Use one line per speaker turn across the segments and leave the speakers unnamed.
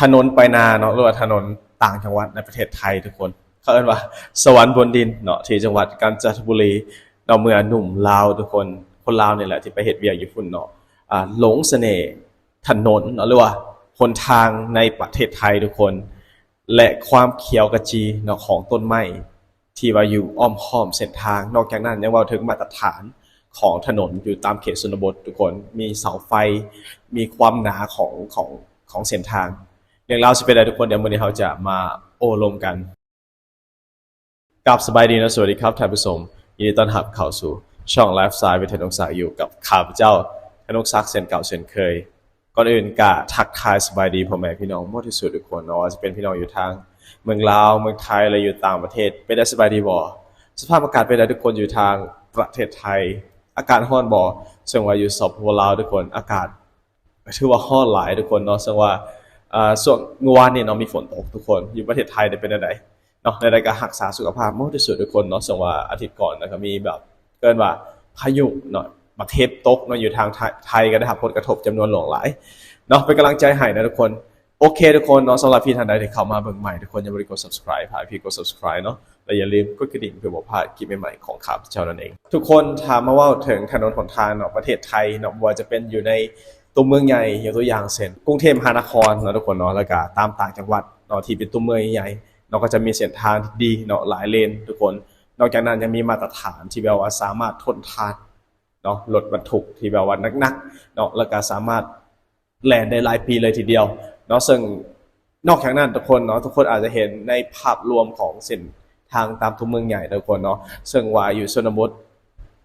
ถนนไปนาเนาะหรือว่าถนนต่างจังหวัดในประเทศไทยทุกคนเขาเรียกว่าสวรรค์บนดินเนาะที่จังหวัดกาญจนบุรีเนาะเมื่อหนุ่มลาวทุกคนลาวนี่แหละที่ไปเฮ็ดเวียกอยู่พุ่นเนาะหลงเสน่ห์ถนนเนาะหรือว่าหนทางในประเทศไทยทุกคนและความเขียวกระจีเนาะของต้นไม้ที่ว่าอยู่อ้อมค้อมเส้นทางนอกจากนั้นยังว่าถึงมาตรฐานของถนนอยู่ตามเขตชนบททุกคนมีเสาไฟมีความหนาของเส้นทางเรื่องราวสิเป็นอะไรทุกคนเดี๋ยวมื้อนี้เราจะมาโอ้ลมกันกับสบายดีนะสวัสดีครับท่านผู้ชมยินดีต้อนรับเข้าสู่ช่องไลฟ์สไตล์วิทยานุศักดิ์อยู่กับข้าพเจ้าธนกศักดิ์เช่นเก่าเช่นเคยก่อนอื่นก็ทักทายสบายดีพ่อแม่พี่น้องหมดที่สุดทุกคนเนาะจะเป็นพี่น้องอยู่ทางเมืองลาวเมืองไทยและอยู่ต่างประเทศเป็นได้สบายดีบ่สภาพอากาศเป็นได้ทุกคนอยู่ทางประเทศไทยอากาศร้อนบ่ซึ่งว่าอยู่สปปลาวทุกคนอากาศถือว่าร้อนหลายทุกคนเนาะซึ่งว่าส่วนเมื่อวานนี่เนาะมีฝนตกทุกคนอยู่ประเทศไทยได้เป็นจังได๋เนาะในรายการรักษาสุขภาพหมดที่สุดทุกคนเนาะซึ่งว่าอาทิตย์ก่อนนะครับมีแบบเกินว่าพายุเนาะประเทศตกเนาะอยู่ทางไทยก็ได้รับผลกระทบจำนวนหลวงหลายเนาะเป็นกำลังใจให้นะทุกคนโอเคทุกคนเนาะสำหรับพี่ท่านใดที่เข้ามาเบิ่งใหม่ทุกคนอย่าลืมกด subscribe พาพี่กด subscribe เนาะและอย่าลืมกดกระดิ่งเพื่อบ่พลาดคลิปใหม่ๆของข้าพเจ้านั่นเองทุกคนถามมาว่าถึงถนนหนทางเนาะประเทศไทยเนาะว่าจะเป็นอยู่ในตัวเมืองใหญ่อย่างตัวอย่างเช่นกรุงเทพมหานครเนาะทุกคนเนาะแล้วก็ตามต่างจังหวัดเนาะที่เป็นตัวเมืองใหญ่เนาะก็จะมีเส้นทางที่ดีเนาะหลายเลนทุกคนนอกจากนั้นยังมีมาตรฐานที่แบบว่าสามารถทนทานเนาะรถบรรทุกที่แบบว่าหนักๆเนาะแล้วก็สามารถแล่นได้หลายปีเลยทีเดียวเนาะซึ่งนอกจากนั้นทุกคนเนาะทุกคนอาจจะเห็นในภาพรวมของเส้นทางตามตัวเมืองใหญ่ทุกคนเนาะซึ่งว่าอยู่ชนบท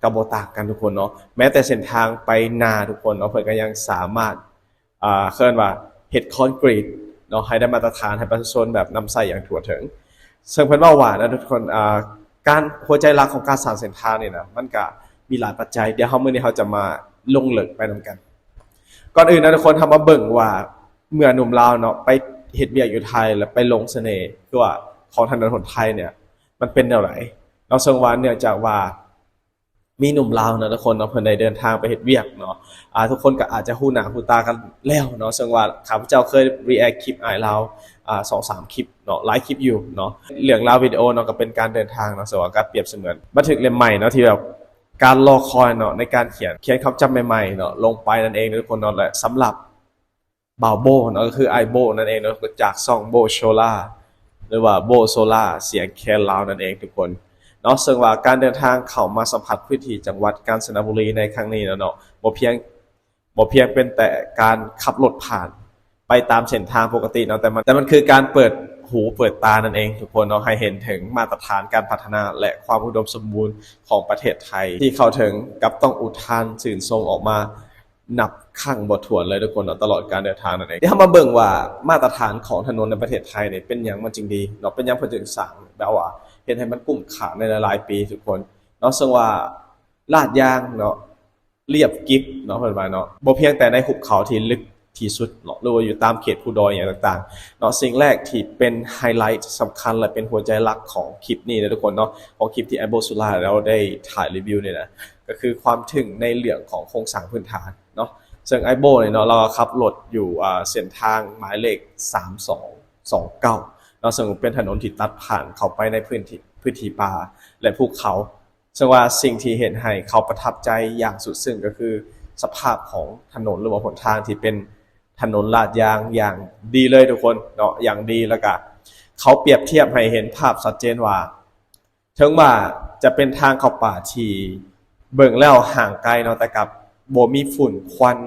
ก็บ่ต่างกันทุกคนเนาะแม้แต่เส้นทางไปนาทุกคนเนาะเพิ่นก็ยังสามารถเรียกว่าเฮ็ดคอนกรีตเนาะให้ได้มาตรฐานให้ประชาชนแบบนำใช้อย่างทั่วถึงซึ่งเพิ่นว่านะทุกคนการหัวใจหลักของการสร้างเส้นทางนี่นะมันก็มีหลายปัจจัยเดี๋ยวมื้อนี้เราจะมาลงลึกไปนำกันก่อนอื่นนะทุกคนทำมาเบิ่งว่าเมื่อหนุ่มลาวเนาะไปเฮ็ดเวียกอยู่ไทยแล้วไปหลงเสน่ห์คือว่าของถนนหนไทยเนี่ยมันเป็นแนวไหนเราซึ่งว่าเนื่องจากว่ามีหนุ่มลาวนะทุกคนเนาะเพิ่นได้เดินทางไปเฮ็ดเวียกเนาะทุกคนก็อาจจะฮู้หน้าฮู้ตากันแล้วเนาะซึ่งว่าข้าพเจ้าเคย react คลิปอ้ายลาว2-3 คลิปเนาะหลายคลิปอยู่เนาะเรื่องราววิดีโอเนาะก็เป็นการเดินทางเนาะซึ่งว่าก็เปรียบเสมือนบันทึกเล่มใหม่เนาะที่แบบการรอคอยเนาะในการเขียนคำจำใหม่ๆเนาะลงไปนั่นเองทุกคนเนาะและสำหรับบ่าวโบเนาะก็คือไอโบนั่นเองเนาะจากช่องโบโชล่าหรือว่าโบโซล่าเสียงแคนลาวนั่นเองทุกคนเนาะซึ่งว่าการเดินทางเข้ามาสัมผัสพื้นที่จังหวัดกาญจนบุรีในครั้งนี้เนาะบ่เพียงเป็นแต่การขับรถผ่านไปตามเส้นทางปกติเนาะแต่มันคือการเปิดหูเปิดตานั่นเองทุกคนเนาะให้เห็นถึงมาตรฐานการพัฒนาและความอุดมสมบูรณ์ของประเทศไทยที่เข้าถึงกับต้องอุทานชื่นชมออกมานับครั้งบ่ถ้วนเลยทุกคนเนาะตลอดการเดินทางนั่นเองเดี๋ยวเรามาเบิ่งว่ามาตรฐานของถนนในประเทศไทยเนี่ยเป็นหยังมันจึงดีเนาะเป็นหยังเพิ่นถึงสร้างแบบว่าเฮ็ดให้มันกุ้มค่าในหลายๆปีทุกคนเนาะซึ่งว่าลาดยางเนาะเรียบกิ๊บเนาะเพิ่นว่าเนาะบ่เพียงแต่ในหุบเขาที่ลึกที่สุดเนาะหรือว่าอยู่ตามเขตภูดอยอย่างต่างๆเนาะสิ่งแรกที่เป็นไฮไลท์สำคัญและเป็นหัวใจหลักของคลิปนี้นะทุกคนเนาะของคลิปที่ไอโบซูล่าเราได้ถ่ายรีวิวเนี่ยนะก็คือความถึงในเรื่องของโครงสร้างพื้นฐานเนาะซึ่งไอโบเนี่ยเนาะเราขับรถอยู่เส้นทางหมายเลข3229เนาะซึ่งเป็นถนนที่ตัดผ่านเข้าไปในพื้นที่ป่าและภูเขาซึ่งว่าสิ่งที่เห็นให้เขาประทับใจอย่างสุดซึ้งก็คือสภาพของถนนหรือว่าหนทางที่เป็นถนนลาดยางอย่างดีเลยทุกคนเนาะอย่างดีแล้วก็เขาเปรียบเทียบให้เห็นภาพชัดเจนว่าถึงว่าจะเป็นทางเข้าป่าที่เบิ่งแล้วห่างไกลเนาะแต่กับบ่มีฝุ่นควัน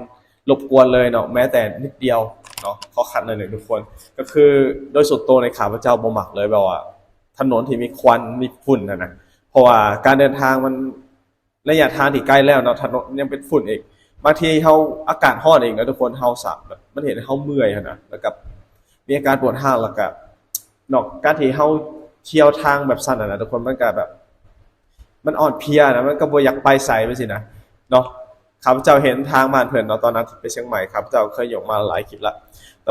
รบกวนเลยเนาะแม้แต่นิดเดียวเนาะขอขัดหน่อยทุกคนก็คือโดยส่วนตัวในข้าพเจ้าบ่มักเลยแบบว่าถนนที่มีควันมีฝุ่นนะเพราะว่าการเดินทางมันระยะทางที่ใกล้แล้วเนาะถนนยังเป็นฝุ่นอีกบางทีเฮาอากาศร้อนเองนะทุกคนเฮาสับแบบมันเห็นให้เฮาเมื่อยนะแล้วก็มีอาการปวดห้างแล้วก็นอกการที่เฮาเที่ยวทางแบบสั้นนะทุกคนมันก็แบบมันอ่อนเพลียนะมันก็บ่อยากไปไสไปสินะเนาะข้าพเจ้าเห็นทางบ้านเพิ่นเนาะตอนนั้นไปเชียงใหม่ข้าพเจ้าเคยยกมาหลายคลิปละแต่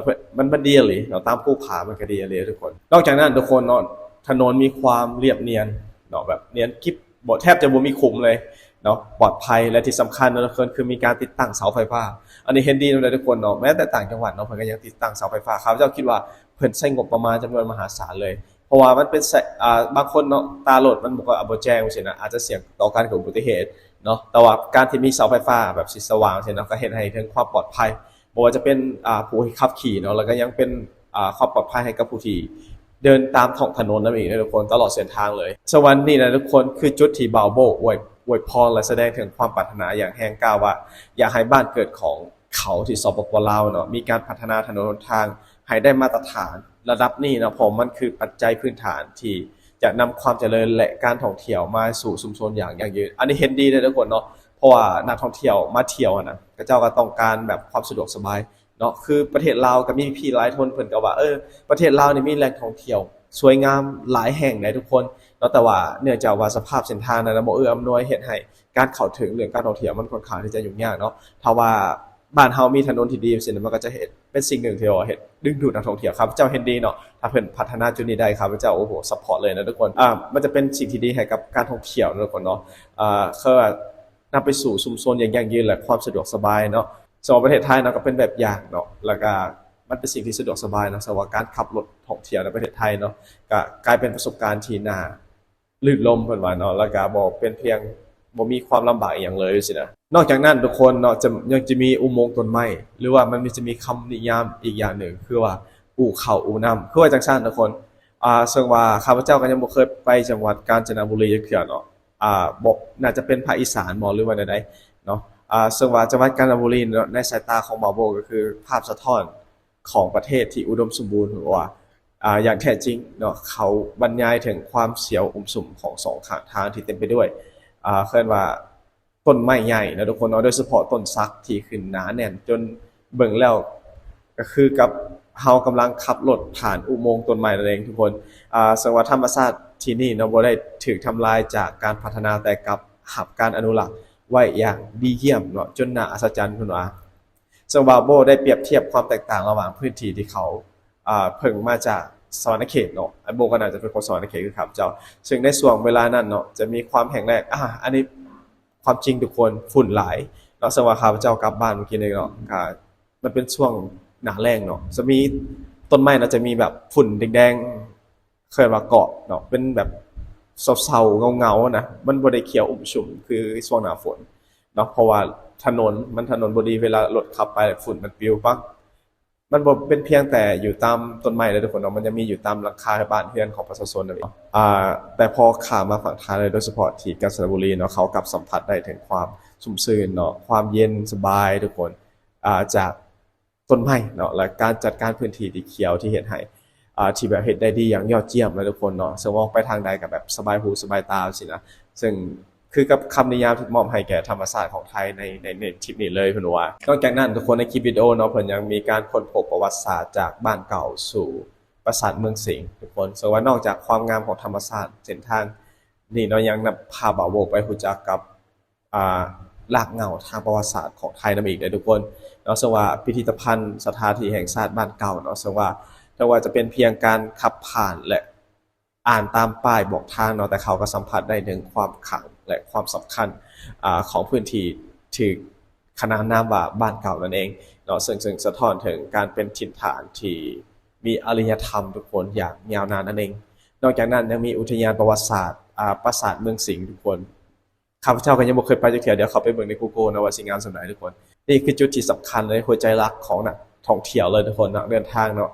มันดีเลยเนาะตามภูผามันก็ดีเลยทุกคนนอกจากนั้นทุกคนเนาะถนนมีความเรียบเนียนเนาะแบบเนียนกิ๊บบ่แทบจะบ่มีขุมเลย เนาะปลอดภัยและที่สำคัญนะทุกคนคือมีการติดตั้งเสาไฟฟ้าอันนี้เห็นดีเลยทุกคนเนาะแม้แต่ต่างจังหวัดเนาะเพิ่นก็ยังติดตั้งเสาไฟฟ้าครับเจ้าคิดว่าเพิ่นใช้งบประมาณจำนวนมหาศาลเลยเพราะว่ามันเป็นบางคนเนาะตาโหลดมันบอกว่าบ่แจ้งจังซี่นะอาจจะเสี่ยงต่อการเกิดอุบัติเหตุเนาะแต่ว่าการที่มีเสาไฟฟ้าแบบสีสว่างจังซี่เนาะก็เฮ็ดให้ถึงความปลอดภัยบ่ว่าจะเป็นผู้ที่ขับขี่เนาะแล้วก็ยังเป็นความปลอดภัยให้กับผู้ที่เดินตามท้องถนนนั่นเองนะทุกคนตลอดเส้นทางเลยสวรรค์นี่นะทุกคนคือจุดที่บ่าวโบอวยพรและแสดงถึงความปรารถนาอย่างแห่งกล้าวว่าอยากให้บ้านเกิดของเขาที่สปปลาวเนาะมีการพัฒนาถนนหนทางให้ได้มาตรฐานระดับนี้นะผมมันคือปัจจัยพื้นฐานที่จะนำความเจริญและการท่องเที่ยวมาสู่ชุมชนอย่างยั่งยืนอันนี้เห็นดีเลยทุกคนเนาะเพราะว่านักท่องเที่ยวมาเที่ยวนะก็เจ้าก็ต้องการแบบความสะดวกสบายเนาะคือประเทศลาวก็มีพี่หลายคนเพิ่นก็ว่าประเทศลาวนี่มีแหล่งท่องเที่ยวสวยงามหลายแห่งเลยทุกคนแล้วแต่ว่าเนื่องจากว่าสภาพเส้นทางนั้นบ่อำนวยเฮ็ดให้การเข้าถึงเรื่องการท่องเที่ยวมันค่อนข้างที่จะยุ่งยากเนาะถ้าว่าบ้านเฮามีถนนที่ดีสิมันก็จะเฮ็ดเป็นสิ่งหนึ่งที่ว่าเฮ็ดดึงดูดนักท่องเที่ยวครับเจ้าเห็นดีเนาะถ้าเพิ่นพัฒนาจุดนี้ได้ครับเจ้าโอ้โหซัพพอร์ตเลยนะทุกคนมันจะเป็นสิ่งที่ดีให้กับการท่องเที่ยวนะทุกคนเนาะคือนำไปสู่ชุมชนอย่างยั่งยืนและความสะดวกสบายเนาะสำหรับประเทศไทยเนาะก็เป็นแบบอย่างเนาะแล้วก็มันเป็นสิ่งที่สะดวกสบายเนาะสำหรับการขับรถท่องเที่ยวในประเทศไทยเนาะก็กลายเป็นประสบการณ์ที่น่าลื่นลมเพิ่นว่าเนาะแล้วก็บ่เป็นเพียงบ่มีความลำบากอีหยังเลยสินะนอกจากนั้นทุกคนเนาะยังจะมีอุโมงค์ต้นไม้หรือว่ามันจะมีคำนิยามอีกอย่างหนึ่งคือว่าอู่เขาอู่น้ำคือว่าจังซั่นทุกคนซึ่งว่าข้าพเจ้าก็ยังบ่เคยไปจังหวัดกาญจนบุรีจักเทื่อเนาะบ่น่าจะเป็นภาคอีสานบ่หรือว่าใดๆเนาะซึ่งว่าจังหวัดกาญจนบุรีเนาะในสายตาของบ่าวโบก็คือภาพสะท้อนของประเทศที่อุดมสมบูรณ์ว่าอย่างแท้จริงเนาะเขาบรรยายถึงความเสียวอุ้มสุ่มของสองข้างทางที่เต็มไปด้วยเรียกว่าต้นไม้ใหญ่นะทุกคนเนาะโดยเฉพาะต้นสักที่ขึ้นหนาแน่นจนเบิ่งแล้วก็คือกับเฮากำลังขับรถผ่านอุโมงค์ต้นไม้นั่นเองทุกคนซึ่งว่าธรรมชาติที่นี่เนาะบ่ได้ถูกทำลายจากการพัฒนาแต่กับหับการอนุรักษ์ไว้อย่างดีเยี่ยมเนาะจนน่าอัศจรรย์เพิ่นว่าซึ่งว่าโบได้เปรียบเทียบความแตกต่างระหว่างพื้นที่ที่เขาเพิ่งมาจากสวรรณเขตเนาะโบก็น่าจะเป็นคนสวรรณเขตคือครับเจ้าซึ่งในช่วงเวลานั้นเนาะจะมีความแห้งแล้งอันนี้ความจริงทุกคนฝุ่นหลายเนาะซึ่งว่าข้าพเจ้ากลับบ้านเมื่อกี้นี่เนาะก็มันเป็นช่วงหน้าแล้งเนาะจะมีต้นไม้เนาะจะมีแบบฝุ่นแดงๆเคยว่าเกาะเนาะเป็นแบบเศร้าๆเงาๆนะมันบ่ได้เขียวอุ่มชุ่มคือช่วงหน้าฝนเนาะเพราะว่าถนนบ่ดีเวลารถขับไปฝุ่นมันปลิวปังมันบ่เป็นเพียงแต่อยู่ตามต้นไม้เลยทุกคนเนาะมันจะมีอยู่ตามหลังคาบ้านเรือนของประชาชนนั่นเองแต่พอข้ามมาฝั่งไทยเลยโดยเฉพาะที่กาญจนบุรีเนาะเขากลับสัมผัสได้ถึงความชุ่มชื่นเนาะความเย็นสบายทุกคนจากต้นไม้เนาะและการจัดการพื้นที่ที่เขียวที่เฮ็ดให้ที่แบบเฮ็ดได้ดีอย่างยอดเยี่ยมเลยทุกคนเนาะซึ่งมองไปทางใดก็แบบสบายหูสบายตาสินะซึ่งคือกับคำนิยามที่มอบให้แก่ธรรมชาติของไทยในทริปนี้เลยเพิ่นว่านอกจากนั้นทุกคนในคลิปวิดีโอเนาะเพิ่นยังมีการค้นพบประวัติศาสตร์จากบ้านเก่าสู่ปราสาทเมืองสิงห์ทุกคนซึ่งว่านอกจากความงามของธรรมชาติเส้นทางนี่เนาะยังนำพาบ่าวโบไปรู้จักกับรากเหง้าทางประวัติศาสตร์ของไทยนำอีกเด้อทุกคนเนาะซึ่งว่าพิพิธภัณฑ์สถานที่แห่งชาติบ้านเก่าเนาะซึ่งว่าจะเป็นเพียงการขับผ่านและอ่านตามป้ายบอกทางเนาะแต่เขาก็สัมผัสได้ถึงความขลังและความสำคัญของพื้นที่ที่ขนานนามว่าบ้านเก่านั่นเองเนาะซึ่งสะท้อนถึงการเป็นถิ่นฐานที่มีอารยธรรมทุกคนอย่างยาวนานนั่นเองนอกจากนั้นยังมีอุทยานประวัติศาสตร์ปราสาทเมืองสิงห์ทุกคนข้าพเจ้าก็ยังบ่เคยไปจักเทื่อเดี๋ยวเขาไปเบิ่งใน Google นะว่าสิงามส่ำใดทุกคนนี่คือจุดที่สำคัญเลยหัวใจหลักของนักท่องเที่ยวเลยทุกคนนักเดินทางเนาะ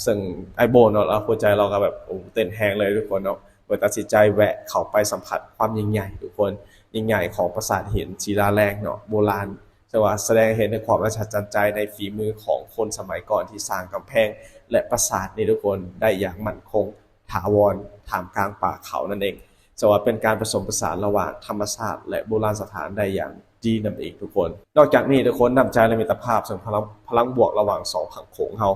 ซึ่งไอโบเนาะแล้วหัวใจเราก็แบบโอ้เต้นแรงเลยทุกคนเนาะเปิดตัดสินใจแวะเข้าไปสัมผัสความยิ่งใหญ่ทุกคนยิ่งใหญ่ของปราสาทหินศิลาแรงเนาะโบราณแต่ว่าแสดงให้เห็นถึงความอัศจรรย์ใจในฝีมือของคนสมัยก่อนที่สร้างกำแพงและปราสาทนี่ทุกคนได้อย่างมั่นคงถาวรท่ามกลางป่าเขานั่นเองจะว่าเป็นการผสมผสานระหว่างธรรมชาติและโบราณสถานได้อย่างดีนำเองทุกคนนอกจากนี้ทุกคนนำใจและมิตรภาพซึ่งพลังบวกระหว่าง2ฝั่งโขงเฮา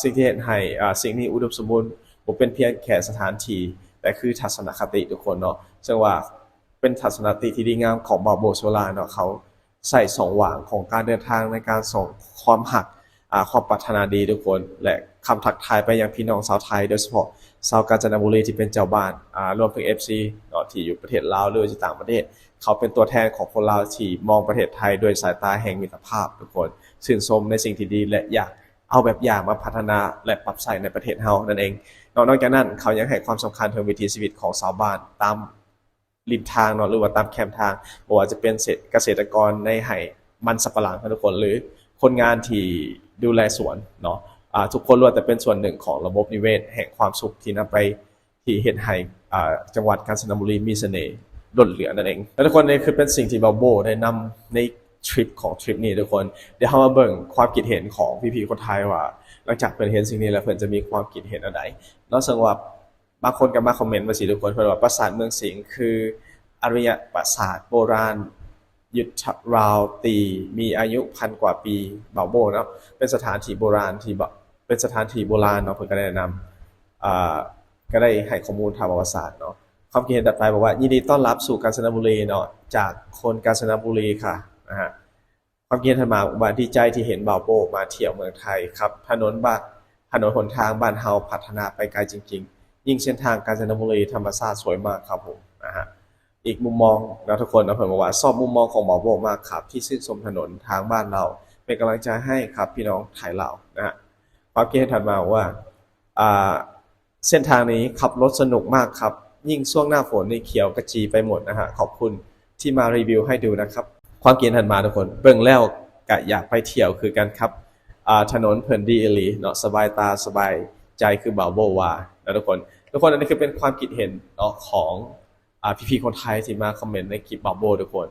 สิ่งที่เฮ็ดให้สิ่งนี้อุดมสมบูรณ์บ่เป็นเพียงแค่สถานที่แต่คือทัศนคติทุกคนเนาะซึ่งว่าเป็นทัศนคติที่ดีงามของบ่าวโบโซลาเนาะเขาใส่2หว่างของการเดินทางในการส่งความหัก ความปรารถนาดีทุกคนและคำทักทายไปยังพี่น้องชาวไทยโดยเฉพาะชาวกาญจนบุรีที่เป็นเจ้าบ้านรวมถึง FC เนาะที่อยู่ประเทศลาวหรือที่ต่างประเทศเขาเป็นตัวแทนของคนลาวที่มองประเทศไทยด้วยสายตาแห่งมิตรภาพทุกคนชื่นชมในสิ่งที่ดีและอยากเอาแบบอย่างมาพัฒนาและปรับใช้ในประเทศเฮานั่นเองนอกจากนั้นเขายังให้ความสำคัญถึงวิถีชีวิตของชาวบ้านตามริมทางเนาะหรือว่าตามแคมป์ทางบ่ว่าจะเป็นเกษตรกรในไห่มันสำปะหลังทุกคนหรือคนงานที่ดูแลสวนเนาะทุกคนล้วนแต่เป็นส่วนหนึ่งของระบบนิเวศแห่งความสุขที่นำไปที่เฮ็ดให้จังหวัดกาญจนบุรีมีเสน่ห์ล้นเหลือนั่นเองและทุกคนนี่คือเป็นสิ่งที่บับโบได้นำในทริปนี้ทุกคนเดี๋ยวเรามาเบิ่งความคิดเห็นของพี่ๆคนไทยว่าหลังจากเพิ่นเห็นสิ่งนี้แล้วเพิ่นจะมีความคิดเห็นอะไรเนาะซึ่งว่าบางคนก็มาคอมเมนต์ว่าสิทุกคนเพิ่นว่าปราสาทเมืองสิงห์คืออารยปราสาทโบราณยุทธราวตีมีอายุพันกว่าปีบับโบเนาะเป็นสถานที่โบราณที่เป็นสถานที่โบราณเนาะเพิ่นก็ได้แนะนำก็ได้ให้ข้อมูลทางประวัติศาสตร์เนาะความคิดเห็นถัดไปบอกว่ายินดีต้อนรับสู่กาญจนบุรีเนาะจากคนกาญจนบุรีค่ะนะฮะความคิดเห็นถัดมาบอกว่าดีใจที่เห็นบ่าวโบมาเที่ยวเมืองไทยครับถนนหนทางบ้านเฮาพัฒนาไปไกลจริงๆยิ่งเส้นทางกาญจนบุรีธรรมชาติสวยมากครับผมนะฮะอีกมุมมองนะทุกคนนะเพิ่นบอกว่าชอบมุมมองของบ่าวโบมากครับที่ชื่นชมถนนทางบ้านเราเป็นกำลังใจให้ครับพี่น้องไทยลาวนะฮะความคิดเห็นถัดมาบอกว่าเส้นทางนี้ขับรถสนุกมากครับยิ่งช่วงหน้าฝนนี่เขียวกระจีไปหมดนะฮะขอบคุณที่มารีวิวให้ดูนะครับความคิดเห็นถัดมาทุกคนเบิ่งแล้วก็อยากไปเที่ยวคือกันครับถนนเพิ่นดีอีหลีเนาะสบายตาสบายใจคือบ่าวโบว่านะทุกคนอันนี้คือเป็นความคิดเห็นเนาะของพี่ๆคนไทยที่มาคอมเมนต์ในคลิปบ่าวโบทุกคน